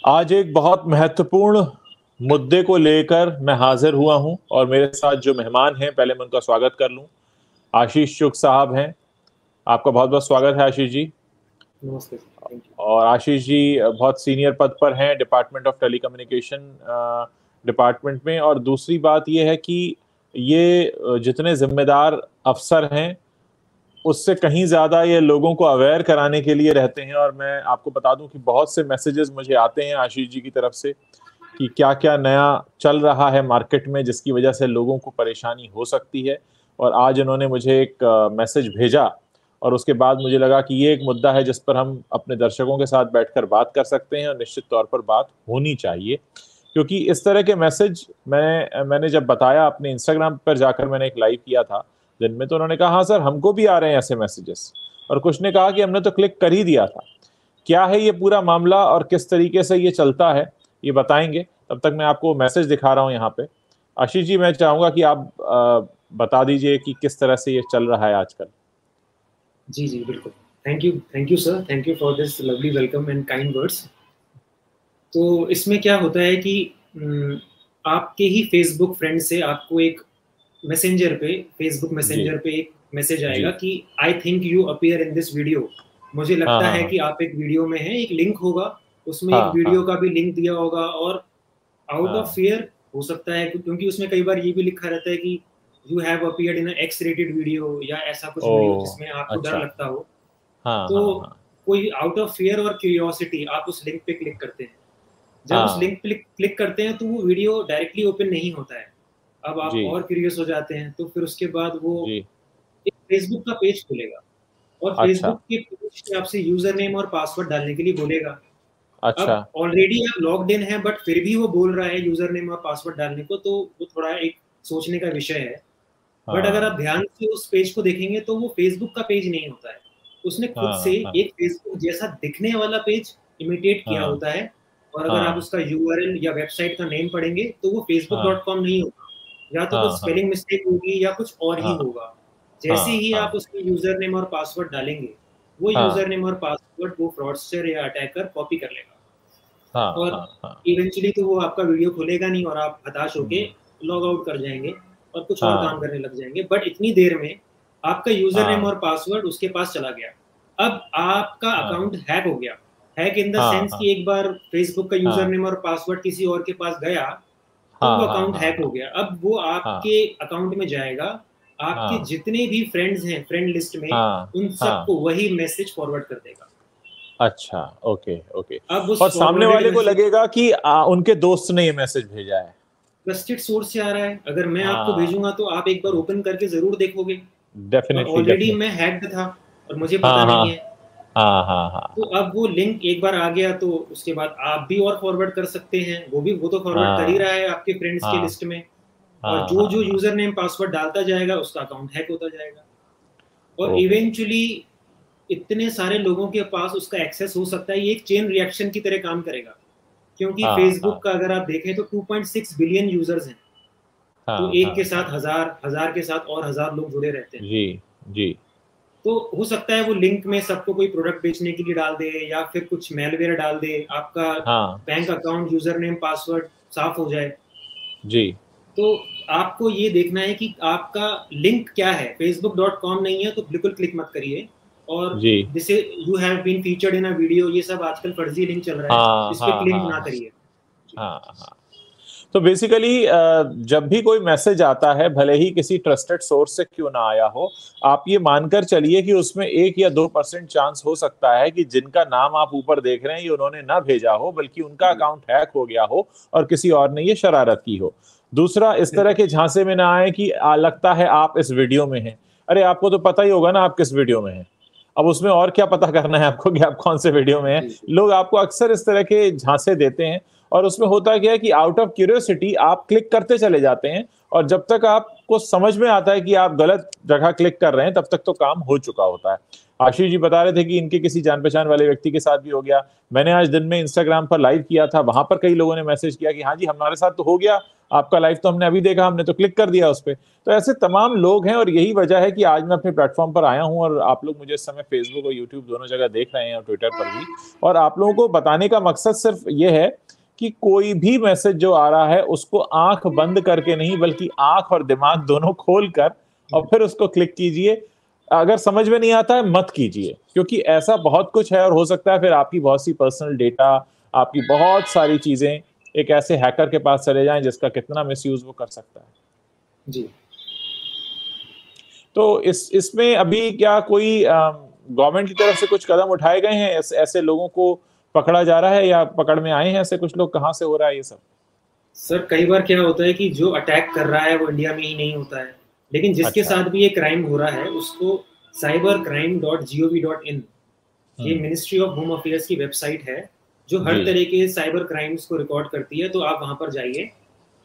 आज एक बहुत महत्वपूर्ण मुद्दे को लेकर मैं हाजिर हुआ हूं और मेरे साथ जो मेहमान हैं पहले मैं उनका स्वागत कर लूं। आशीष चुग साहब हैं। आपका बहुत बहुत स्वागत है आशीष जी। नमस्ते सर, थैंक यू। और आशीष जी बहुत सीनियर पद पर हैं डिपार्टमेंट ऑफ टेलीकम्युनिकेशन डिपार्टमेंट में। और दूसरी बात ये है कि ये जितने जिम्मेदार अफसर हैं उससे कहीं ज़्यादा ये लोगों को अवेयर कराने के लिए रहते हैं। और मैं आपको बता दूं कि बहुत से मैसेजेस मुझे आते हैं आशीष जी की तरफ से कि क्या क्या नया चल रहा है मार्केट में जिसकी वजह से लोगों को परेशानी हो सकती है। और आज इन्होंने मुझे एक मैसेज भेजा और उसके बाद मुझे लगा कि ये एक मुद्दा है जिस पर हम अपने दर्शकों के साथ बैठकर बात कर सकते हैं और निश्चित तौर पर बात होनी चाहिए। क्योंकि इस तरह के मैसेज मैंने जब बताया अपने इंस्टाग्राम पर जाकर मैंने एक लाइव किया था दिन में, तो उन्होंने कहा हाँ सर हमको भी आ रहे हैं ऐसे मैसेजेस। और कुछ ने कहा कि हमने तो क्लिक कर ही दिया था। क्या है ये पूरा मामला और किस तरीके से ये चलता है ये बताएंगे। तब तक मैं आपको मैसेज दिखा रहा हूँ यहाँ पे। आशीष जी मैं चाहूंगा कि आप बता दीजिए कि किस तरह से ये चल रहा है आजकल। जी जी बिल्कुल। Thank you sir, thank you for this lovely welcome and kind words. तो इसमें क्या होता है कि आपके ही फेसबुक फ्रेंड से आपको एक फेसबुक मैसेंजर पे एक मैसेज आएगा कि I think you appear in this video. मुझे लगता है कि आप एक वीडियो में हैं, एक लिंक होगा उसमें, एक वीडियो का भी लिंक दिया होगा और आउट ऑफ फियर हो सकता है क्योंकि उसमें कई बार ये भी लिखा रहता है कि you have appeared in x rated video या ऐसा कुछ वीडियो जिसमें आपको डर लगता हो। तो कोई आउट ऑफ फियर और क्यूरियोसिटी आप उस लिंक पे क्लिक करते हैं। जब उस लिंक पे क्लिक करते हैं तो वो वीडियो डायरेक्टली ओपन नहीं होता है। अब आप और क्यूरियस हो जाते हैं तो फिर उसके बाद वो एक फेसबुक का पेज खुलेगा और फेसबुक के पेज पे आपसे यूजर नेम और पासवर्ड डालने के लिए बोलेगा। अच्छा। अब ऑलरेडी आप लॉग्ड इन है बट फिर भी वो बोल रहा है यूजर नेम और पासवर्ड डालने को, तो वो थोड़ा एक सोचने का विषय है। बट अगर आप ध्यान से उस पेज को देखेंगे तो वो फेसबुक का पेज नहीं होता है। उसने खुद से एक फेसबुक जैसा दिखने वाला पेज इमिटेट किया होता है। और अगर आप उसका यूआरएल या वेबसाइट का नेम पढ़ेंगे तो वो facebook.com नहीं होगा, या तो कुछ स्पेलिंग मिस्टेक होगी या कुछ और ही होगा। जैसे ही आप उसमें यूजर नेम और पासवर्ड डालेंगे वो यूजर नेम और पासवर्ड वो फ्रॉडस्टर या अटैकर कॉपी कर लेगा और इवेंचुअली तो वो आपका वीडियो खुलेगा नहीं और आप हताश होके लॉग आउट कर जाएंगे और कुछ और काम करने लग जाएंगे। बट इतनी देर में आपका यूजर नेम और पासवर्ड उसके पास चला गया। अब आपका अकाउंट हैक हो गया। हैक इन द सेंस कि एक बार फेसबुक का यूजर नेम और पासवर्ड किसी और के पास गया तो वो अकाउंट हैक हो गया। अब वो आपके अकाउंट में जाएगा, आपके जितने भी फ्रेंड्स हैं फ्रेंड लिस्ट में उन सबको वही मैसेज फॉरवर्ड कर देगा। अच्छा, ओके ओके। और सामने वाले को लगेगा कि उनके दोस्त ने ये मैसेज भेजा है, ट्रस्टेड सोर्स से आ रहा है। अगर मैं आपको भेजूंगा तो आप एक बार ओपन करके जरूर देखोगे। डेफिनेटली। ऑलरेडी मैं हैक्ड था और मुझे पता नहीं है। तो अब वो लिंक एक बार आ गया तो उसके बाद आप भी और फॉरवर्ड कर सकते हैं। वो तो फॉरवर्ड कर ही रहा है आपके फ्रेंड्स के लिस्ट में। और जो यूजर नेम पासवर्ड डालता जाएगा उसका अकाउंट हैक होता जाएगा और इवेंचुअली इतने सारे लोगों के पास उसका एक्सेस हो सकता है। ये एक चेन रिएक्शन की तरह काम करेगा क्योंकि फेसबुक का अगर आप देखें तो 2.6 बिलियन यूजर्स हैं। तो एक के साथ हजार के साथ और 1000 लोग जुड़े रहते हैं। जी जी। तो हो सकता है वो लिंक में सबको कोई प्रोडक्ट बेचने के लिए डाल दे या फिर कुछ मेलवेयर डाल दे, आपका bank account user name password साफ हो जाए। जी। तो आपको ये देखना है कि आपका लिंक क्या है। facebook.com नहीं है तो बिल्कुल क्लिक मत करिए। और जैसे you have been featured in a video, ये सब आजकल फर्जी लिंक चल रहा है, इस पे क्लिक ना करिए। तो बेसिकली जब भी कोई मैसेज आता है भले ही किसी ट्रस्टेड सोर्स से क्यों ना आया हो, आप ये मानकर चलिए कि उसमें 1 या 2% चांस हो सकता है कि जिनका नाम आप ऊपर देख रहे हैं ये उन्होंने ना भेजा हो बल्कि उनका अकाउंट हैक हो गया हो और किसी और ने ये शरारत की हो। दूसरा, इस तरह के झांसे में ना आए कि लगता है आप इस वीडियो में हैं। अरे आपको तो पता ही होगा ना आप किस वीडियो में हैं। अब उसमें और क्या पता करना है आपको कि आप कौन से वीडियो में हैं। लोग आपको अक्सर इस तरह के झांसे देते हैं और उसमें होता क्या है कि आउट ऑफ क्यूरियोसिटी आप क्लिक करते चले जाते हैं और जब तक आपको समझ में आता है कि आप गलत जगह क्लिक कर रहे हैं तब तक तो काम हो चुका होता है। आशीष जी बता रहे थे कि इनके किसी जान पहचान वाले व्यक्ति के साथ भी हो गया। मैंने आज दिन में इंस्टाग्राम पर लाइव किया था, वहां पर कई लोगों ने मैसेज किया कि हाँ जी हमारे साथ तो हो गया, आपका लाइव तो हमने अभी देखा, हमने तो क्लिक कर दिया उस पर। तो ऐसे तमाम लोग हैं और यही वजह है कि आज मैं अपने प्लेटफॉर्म पर आया हूं और आप लोग मुझे इस समय फेसबुक और यूट्यूब दोनों जगह देख रहे हैं और ट्विटर पर भी। और आप लोगों को बताने का मकसद सिर्फ ये है कि कोई भी मैसेज जो आ रहा है उसको आंख बंद करके नहीं, बल्कि आंख और दिमाग दोनों खोल कर और फिर उसको क्लिक कीजिए। अगर समझ में नहीं आता है मत कीजिए, क्योंकि ऐसा बहुत कुछ है और हो सकता है फिर आपकी बहुत सी पर्सनल डेटा, आपकी बहुत सारी चीजें एक ऐसे हैकर के पास चले जाएं जिसका कितना मिसयूज वो कर सकता है। जी। तो इसमें अभी क्या कोई गवर्नमेंट की तरफ से कुछ कदम उठाए गए हैं? ऐसे लोगों को पकड़ा जा रहा है या पकड़ में आए हैं ऐसे कुछ लोग? कहाँ से हो रहा है ये सब? सर कई बार क्या होता है कि जो अटैक कर रहा है वो इंडिया में ही नहीं होता है, लेकिन जिसके साथ भी ये क्राइम हो रहा है उसको cybercrime.gov.in, ये मिनिस्ट्री ऑफ होम अफेयर्स की वेबसाइट है जो हर तरह के साइबर क्राइम्स को रिकॉर्ड करती है। तो आप वहां पर जाइए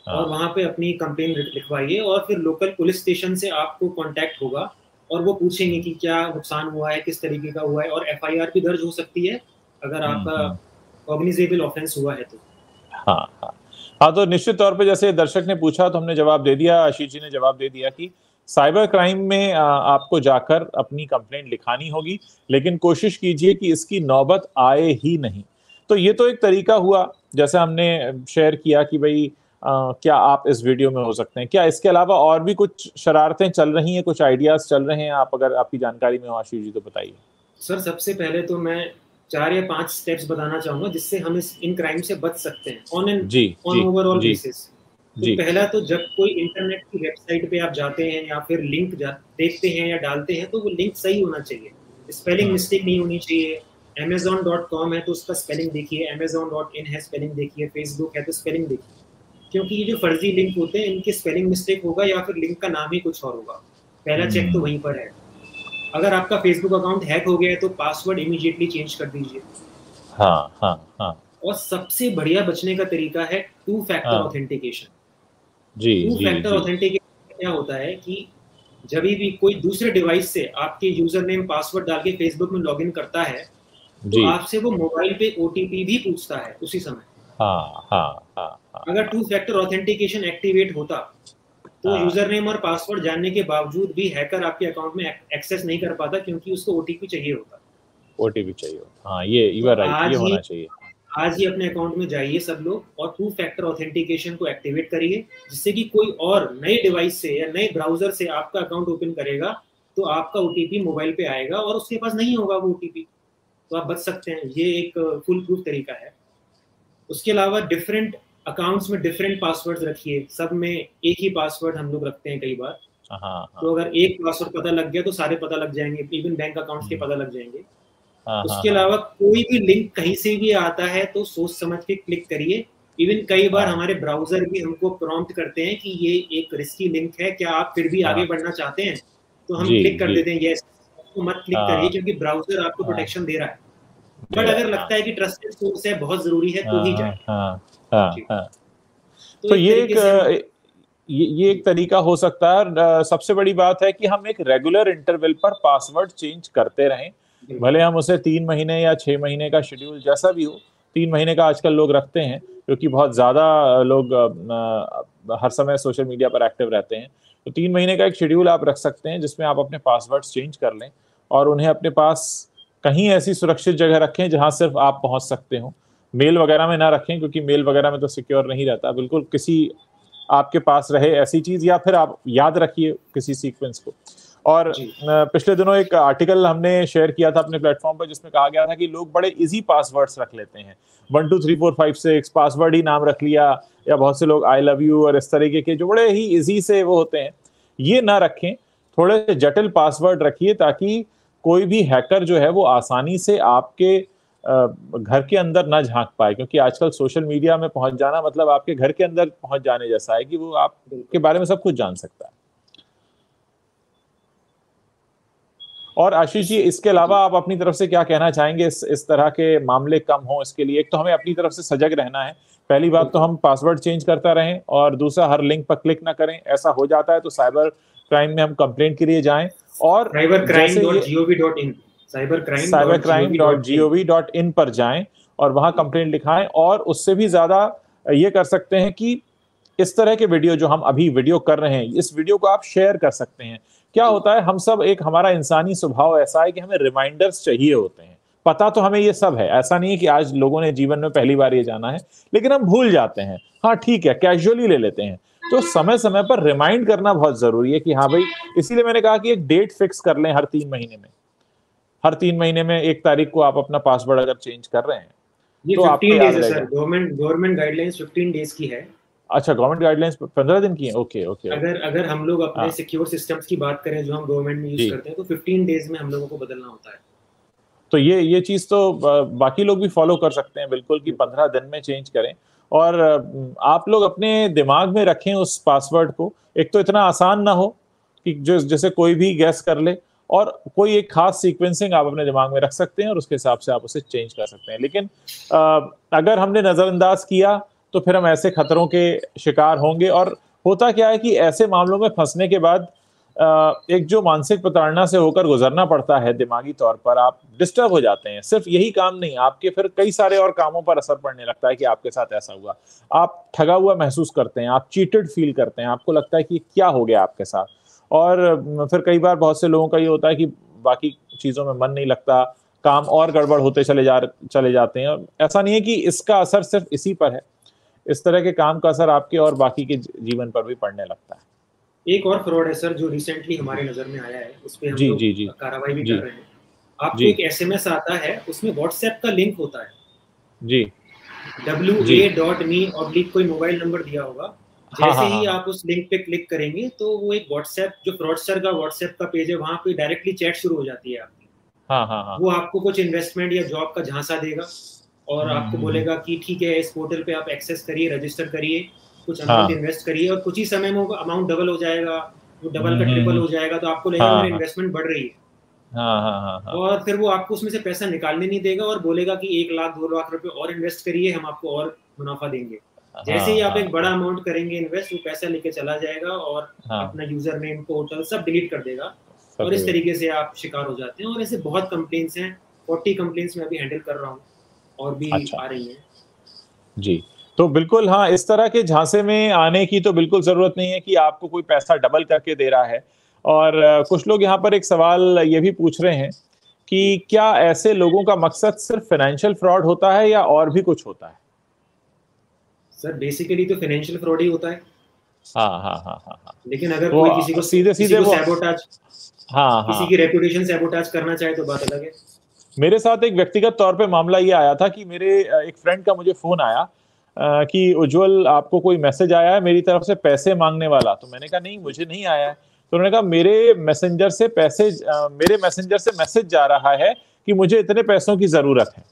और वहां पे अपनी कंप्लेन लिखवाइए और फिर लोकल पुलिस स्टेशन से आपको कांटेक्ट होगा और वो पूछेंगे कि क्या नुकसान हुआ है, किस तरीके का हुआ है, और FIR भी दर्ज हो सकती है अगर आपका कॉग्निजेबल ऑफेंस हुआ है तो। हाँ, तो निश्चित तौर पे जैसे दर्शक ने पूछा तो हमने जवाब दे दिया, आशीष जी ने जवाब दे दिया कि साइबर क्राइम में आपको जाकर अपनी कंप्लेंट लिखानी होगी, लेकिन कोशिश कीजिए कि इसकी नौबत आए ही नहीं। तो ये तो एक तरीका हुआ जैसे हमने शेयर किया कि भाई क्या आप इस वीडियो में हो सकते हैं। क्या इसके अलावा और भी कुछ शरारतें चल रही हैं, कुछ आइडियाज चल रहे हैं? आप अगर आपकी जानकारी में हो आशीष जी तो बताइए। सर सबसे पहले तो मैं 4 या 5 स्टेप्स बताना चाहूंगा जिससे हम इन क्राइम से बच सकते हैं ऑन ओवरऑल बेसिस। तो पहला तो जब कोई इंटरनेट की वेबसाइट पे आप जाते हैं या फिर लिंक देखते हैं या डालते हैं तो वो लिंक सही होना चाहिए, स्पेलिंग मिस्टेक नहीं होनी चाहिए। Amazon.com है तो उसका स्पेलिंग देखिए, Amazon.in है स्पेलिंग देखिए, Facebook है तो स्पेलिंग देखिए, क्योंकि ये जो फर्जी लिंक होते हैं इनके स्पेलिंग मिस्टेक होगा या फिर लिंक का नाम ही कुछ और होगा। पहला चेक तो वहीं पर है। अगर आपका फेसबुक अकाउंट हैक हो गया है तो पासवर्ड इमीडिएटली चेंज कर दीजिए। और सबसे बढ़िया बचने का तरीका है 2 फैक्टर ऑथेंटिकेशन। 2 फैक्टर ऑथेंटिकेशन क्या होता है कि जब भी कोई दूसरे डिवाइस से आपके यूजर नेम पासवर्ड डाल के फेसबुक में लॉगिन करता है तो आपसे वो मोबाइल पे OTP भी पूछता है उसी समय। अगर 2 फैक्टर ऑथेंटिकेशन एक्टिवेट होता तो यूजर नेम और पासवर्ड जानने के बावजूद भी हैकर आपके अकाउंट में एक्सेस नहीं कर पाता, क्योंकि उसको OTP चाहिए होता। ये होना चाहिए। आज ही अपने अकाउंट में जाइए सब लोग और 2 फैक्टर ऑथेंटिकेशन को एक्टिवेट करिए, जिससे कि कोई और नए डिवाइस से या नए ब्राउजर से आपका अकाउंट ओपन करेगा तो आपका OTP मोबाइल पे आएगा और उसके पास नहीं होगा वो OTP, तो आप बच सकते हैं। ये एक फुल प्रूफ तरीका है। उसके अलावा डिफरेंट अकाउंट्स में डिफरेंट पासवर्ड्स रखिए, सब में एक ही पासवर्ड हम लोग रखते हैं कई बार। तो अगर एक पासवर्ड पता लग गया तो सारे पता लग जाएंगे, इवन बैंक अकाउंट्स के पता लग जाएंगे। उसके अलावा कोई भी लिंक कहीं से भी आता है तो सोच समझ के क्लिक करिए। इवन कई बार हमारे ब्राउजर भी हमको प्रॉम्प्ट करते हैं कि ये एक रिस्की लिंक है, क्या आप फिर भी आगे बढ़ना चाहते हैं? तो हम क्लिक कर देते हैं यस, तो मत क्लिक करिए क्योंकि ब्राउजर आपको प्रोटेक्शन दे रहा है। बट अगर लगता है कि ट्रस्टेड सोर्स है, बहुत जरूरी है, तो ही जाए। तो ये एक तरीका हो सकता है। सबसे बड़ी बात है कि हम एक रेगुलर इंटरवल पर पासवर्ड चेंज करते रहें, भले हम उसे 3 महीने या 6 महीने का शेड्यूल जैसा भी हो। 3 महीने का आजकल लोग रखते हैं क्योंकि बहुत ज्यादा लोग हर समय सोशल मीडिया पर एक्टिव रहते हैं। तो 3 महीने का एक शेड्यूल आप रख सकते हैं जिसमें आप अपने पासवर्ड चेंज कर लें और उन्हें अपने पास कहीं ऐसी सुरक्षित जगह रखें जहां सिर्फ आप पहुंच सकते हो। मेल वगैरह में ना रखें क्योंकि मेल वगैरह में तो सिक्योर नहीं रहता। बिल्कुल किसी आपके पास रहे ऐसी चीज, या फिर आप याद रखिए किसी सीक्वेंस को। और पिछले दिनों एक आर्टिकल हमने शेयर किया था अपने प्लेटफॉर्म पर जिसमें कहा गया था कि लोग बड़े इजी पासवर्ड्स रख लेते हैं, 1 2 3 4 5 6 पासवर्ड ही नाम रख लिया, या बहुत से लोग आई लव यू और इस तरीके के जो बड़े ही इजी से वो होते हैं, ये ना रखें। थोड़े जटिल पासवर्ड रखिए ताकि कोई भी हैकर जो है वो आसानी से आपके घर के अंदर ना झांक पाए, क्योंकि आजकल सोशल मीडिया में पहुंच जाना मतलब आपके घर के अंदर पहुंच जाने जैसा है कि वो आपके बारे में सब कुछ जान सकता है। और आशीष जी, इसके अलावा आप अपनी तरफ से क्या कहना चाहेंगे इस तरह के मामले कम हो इसके लिए? एक तो हमें अपनी तरफ से सजग रहना है, पहली बात तो हम पासवर्ड चेंज करता रहें, और दूसरा हर लिंक पर क्लिक ना करें। ऐसा हो जाता है तो साइबर क्राइम में हम कंप्लेंट के लिए जाएं, और cybercrime.gov.in पर जाएं और वहां कंप्लेंट लिखाएं। और उससे भी ज्यादा ये कर सकते हैं कि इस तरह के वीडियो जो हम अभी वीडियो कर रहे हैं, इस वीडियो को आप शेयर कर सकते हैं। क्या होता है, हम सब एक, हमारा इंसानी स्वभाव ऐसा है कि हमें रिमाइंडर्स चाहिए होते हैं। पता तो हमें ये सब है, ऐसा नहीं है कि आज लोगों ने जीवन में पहली बार ये जाना है, लेकिन हम भूल जाते हैं। हाँ ठीक है, कैजुअली ले लेते हैं। तो समय समय पर रिमाइंड करना बहुत जरूरी है कि हाँ भाई, इसीलिए मैंने कहा कि एक डेट फिक्स कर लें हर 3 महीने में। हर 3 महीने में 1 तारीख को आप अपना पासवर्ड अगर चेंज कर रहे हैं ये तो आपको 15 याद डेज है रहेगा। सर, गवर्नमेंट गाइडलाइंस 15 डेज की है। अच्छा, गवर्नमेंट गाइडलाइंस 15 दिन की है। Okay okay. अगर हम लोग अपने सिक्योर सिस्टम्स की बात करें जो हम गवर्नमेंट में यूज जी। करते हैं, तो 15 डेज में हम लोगों को बदलना होता है। तो ये चीज तो बाकी लोग भी फॉलो कर सकते हैं बिल्कुल, कि 15 दिन में चेंज करें। और आप लोग अपने दिमाग में रखें उस पासवर्ड को। एक तो इतना आसान ना हो कि जो जैसे कोई भी गैस कर ले, और कोई एक खास सीक्वेंसिंग आप अपने दिमाग में रख सकते हैं और उसके हिसाब से आप उसे चेंज कर सकते हैं। लेकिन अगर हमने नजरअंदाज किया तो फिर हम ऐसे खतरों के शिकार होंगे। और होता क्या है कि ऐसे मामलों में फंसने के बाद एक जो मानसिक प्रताड़ना से होकर गुजरना पड़ता है, दिमागी तौर पर आप डिस्टर्ब हो जाते हैं। सिर्फ यही काम नहीं, आपके फिर कई सारे और कामों पर असर पड़ने लगता है कि आपके साथ ऐसा हुआ। आप ठगा हुआ महसूस करते हैं, आप चीटेड फील करते हैं, आपको लगता है कि क्या हो गया आपके साथ। और फिर कई बार बहुत से लोगों का ये होता है कि बाकी चीजों में मन नहीं लगता, काम और गड़बड़ होते चले जाते हैं। और ऐसा नहीं है कि इसका असर सिर्फ इसी पर है, इस तरह के काम का असर आपके और बाकी के जीवन पर भी पड़ने लगता है। एक और फ्रॉड है सर जो रिसेंटली हमारे नजर में आया है, उस पे हम जी लोग जी जी कार्रवाई भी जी कर रहे हैं। आपको जी एक एसएमएस आता है, उसमें व्हाट्सएप का लिंक होता है। जी जी। wa.me ऑब्लिक कोई मोबाइल नंबर दिया होगा। हाँ जैसे हाँ ही हाँ आप उस लिंक पे क्लिक करेंगे तो वो एक व्हाट्सएप, जो फ्रॉडस्टर का व्हाट्सएप का पेज है, वहां पे डायरेक्टली चैट शुरू हो जाती है आपकी। हाँ हाँ हाँ। वो आपको कुछ इन्वेस्टमेंट या जॉब का झांसा देगा और आपको बोलेगा कि ठीक है, इस पोर्टल पे आप एक्सेस करिए, रजिस्टर करिए, कुछ अमाउंट हाँ इन्वेस्ट करिए और कुछ ही समय में वो अमाउंट डबल हो जाएगा, वो डबल का ट्रिपल हम्म। हो जाएगा, तो आपको लगेगा हाँ मेरी हाँ इन्वेस्टमेंट बढ़ रही है। हाँ हाँ हाँ हाँ और फिर वो आपको उसमें से पैसा निकालने नहीं देगा और बोलेगा कि 1 लाख 2 लाख रुपए और इन्वेस्ट करिए, हम आपको और मुनाफा देंगे। जैसे ही हाँ आप एक बड़ा हाँ अमाउंट करेंगे इन्वेस्ट, वो पैसा लेके चला जाएगा और हाँ। अपना यूजर नेम, पोर्टल सब डिलीट कर देगा। सब और इस ठीक तरीके से आप शिकार हो जाते हैं। और ऐसे बहुत कंप्लेंट्स हैं, 40 कंप्लेंट्स मैं अभी हैंडल कर रहा हूँ और भी है। अच्छा आ रही हैं। जी। तो बिल्कुल हाँ, इस तरह के झांसे में आने की तो बिल्कुल जरूरत नहीं है कि आपको कोई पैसा डबल करके दे रहा है। और कुछ लोग यहाँ पर एक सवाल ये भी पूछ रहे हैं कि क्या ऐसे लोगों का मकसद सिर्फ फाइनेंशियल फ्रॉड होता है या और भी कुछ होता है? सर बेसिकली तो फाइनेंशियल फ्रॉड ही होता है। हाँ हाँ हाँ हाँ हाँ। लेकिन अगर कोई वो सीधे किसी सीधे को वो। सैबोटाज, हाँ किसी हाँ। की रेपुटेशन सैबोटाज करना चाहे तो बात अलग है। मेरे साथ एक व्यक्तिगत तौर पे मामला ये आया था कि मेरे एक फ्रेंड का मुझे फोन आया कि उज्जवल, आपको कोई मैसेज आया है मेरी तरफ से पैसे मांगने वाला। तो मैंने कहा नहीं, मुझे नहीं आया है। तो उन्होंने कहा मेरे मैसेंजर से मैसेज जा रहा है कि मुझे इतने पैसों की जरूरत है।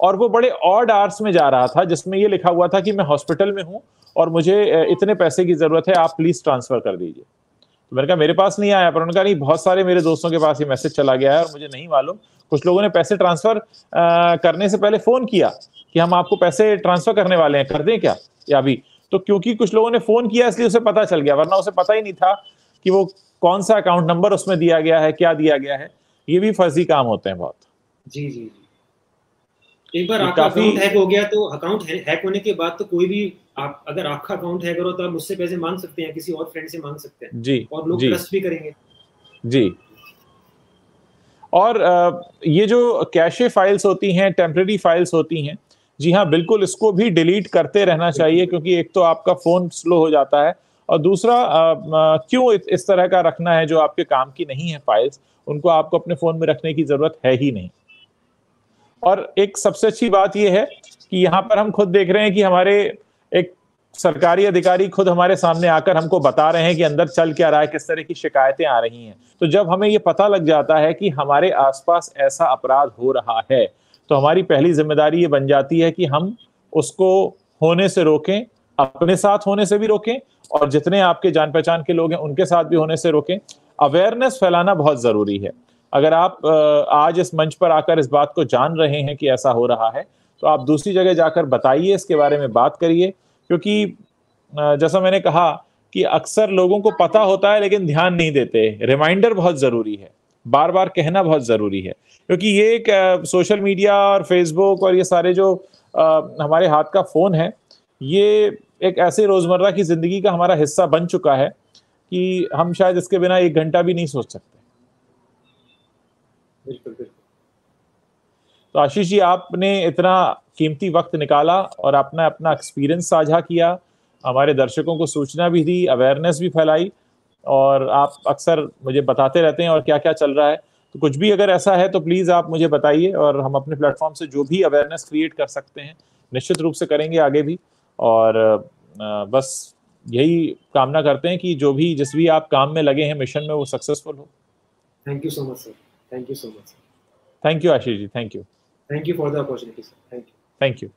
और वो बड़े ऑड आवर्स में जा रहा था, जिसमें ये लिखा हुआ था कि मैं हॉस्पिटल में हूँ और मुझे इतने पैसे की जरूरत है, आप प्लीज ट्रांसफर कर दीजिए। तो मैंने कहा मेरे पास नहीं आया। पर उन्होंने कहा नहीं, बहुत सारे मेरे दोस्तों के पास ये मैसेज चला गया है और मुझे नहीं मालूम। कुछ लोगों ने पैसे ट्रांसफर करने से पहले फोन किया कि हम आपको पैसे ट्रांसफर करने वाले हैं, कर दें क्या या अभी। तो क्योंकि कुछ लोगों ने फोन किया इसलिए उसे पता चल गया, वरना उसे पता ही नहीं था कि वो कौन सा अकाउंट नंबर उसमें दिया गया है, क्या दिया गया है। ये भी फर्जी काम होते हैं बहुत। जी जी जी। एक बार आपका काफी। अकाउंट हैक हो गया तो अकाउंट हैक होने के बाद तो कोई भी, आप अगर आपका अकाउंट हैक करो तो आप मुझसे पैसे मांग सकते हैं, किसी और फ्रेंड से मांग सकते हैं जी और लोग जी ट्रस्ट भी करेंगे। जी। और ये जो कैशे फाइल्स होती हैं, टेम्पररी फाइल्स होती हैं, जी हाँ बिल्कुल, इसको भी डिलीट करते रहना चाहिए। क्योंकि एक तो आपका फोन स्लो हो जाता है, और दूसरा क्यों इस तरह का रखना है जो आपके काम की नहीं है फाइल्स, उनको आपको अपने फोन में रखने की जरूरत है ही नहीं। और एक सबसे अच्छी बात यह है कि यहाँ पर हम खुद देख रहे हैं कि हमारे एक सरकारी अधिकारी खुद हमारे सामने आकर हमको बता रहे हैं कि अंदर चल क्या रहा है, किस तरह की शिकायतें आ रही हैं। तो जब हमें ये पता लग जाता है कि हमारे आसपास ऐसा अपराध हो रहा है, तो हमारी पहली जिम्मेदारी ये बन जाती है कि हम उसको होने से रोकें, अपने साथ होने से भी रोकें, और जितने आपके जान पहचान के लोग हैं उनके साथ भी होने से रोकें। अवेयरनेस फैलाना बहुत जरूरी है। अगर आप आज इस मंच पर आकर इस बात को जान रहे हैं कि ऐसा हो रहा है, तो आप दूसरी जगह जाकर बताइए, इसके बारे में बात करिए। क्योंकि जैसा मैंने कहा कि अक्सर लोगों को पता होता है लेकिन ध्यान नहीं देते। रिमाइंडर बहुत जरूरी है, बार बार कहना बहुत जरूरी है। क्योंकि ये एक सोशल मीडिया और फेसबुक और ये सारे जो हमारे हाथ का फोन है, ये एक ऐसे रोजमर्रा की जिंदगी का हमारा हिस्सा बन चुका है कि हम शायद इसके बिना 1 घंटा भी नहीं सोच सकते। बिल्कुल बिल्कुल। तो आशीष जी, आपने इतना कीमती वक्त निकाला और आपने अपना एक्सपीरियंस साझा किया, हमारे दर्शकों को सूचना भी दी, अवेयरनेस भी फैलाई, और आप अक्सर मुझे बताते रहते हैं और क्या क्या चल रहा है। तो कुछ भी अगर ऐसा है तो प्लीज़ आप मुझे बताइए, और हम अपने प्लेटफॉर्म से जो भी अवेयरनेस क्रिएट कर सकते हैं निश्चित रूप से करेंगे आगे भी। और बस यही कामना करते हैं कि जो भी जिस भी आप काम में लगे हैं मिशन में, वो सक्सेसफुल हो। Thank you so much sir, thank you so much. Thank you Ashish ji, thank you. Thank you for the opportunity, sir. Thank you. Thank you.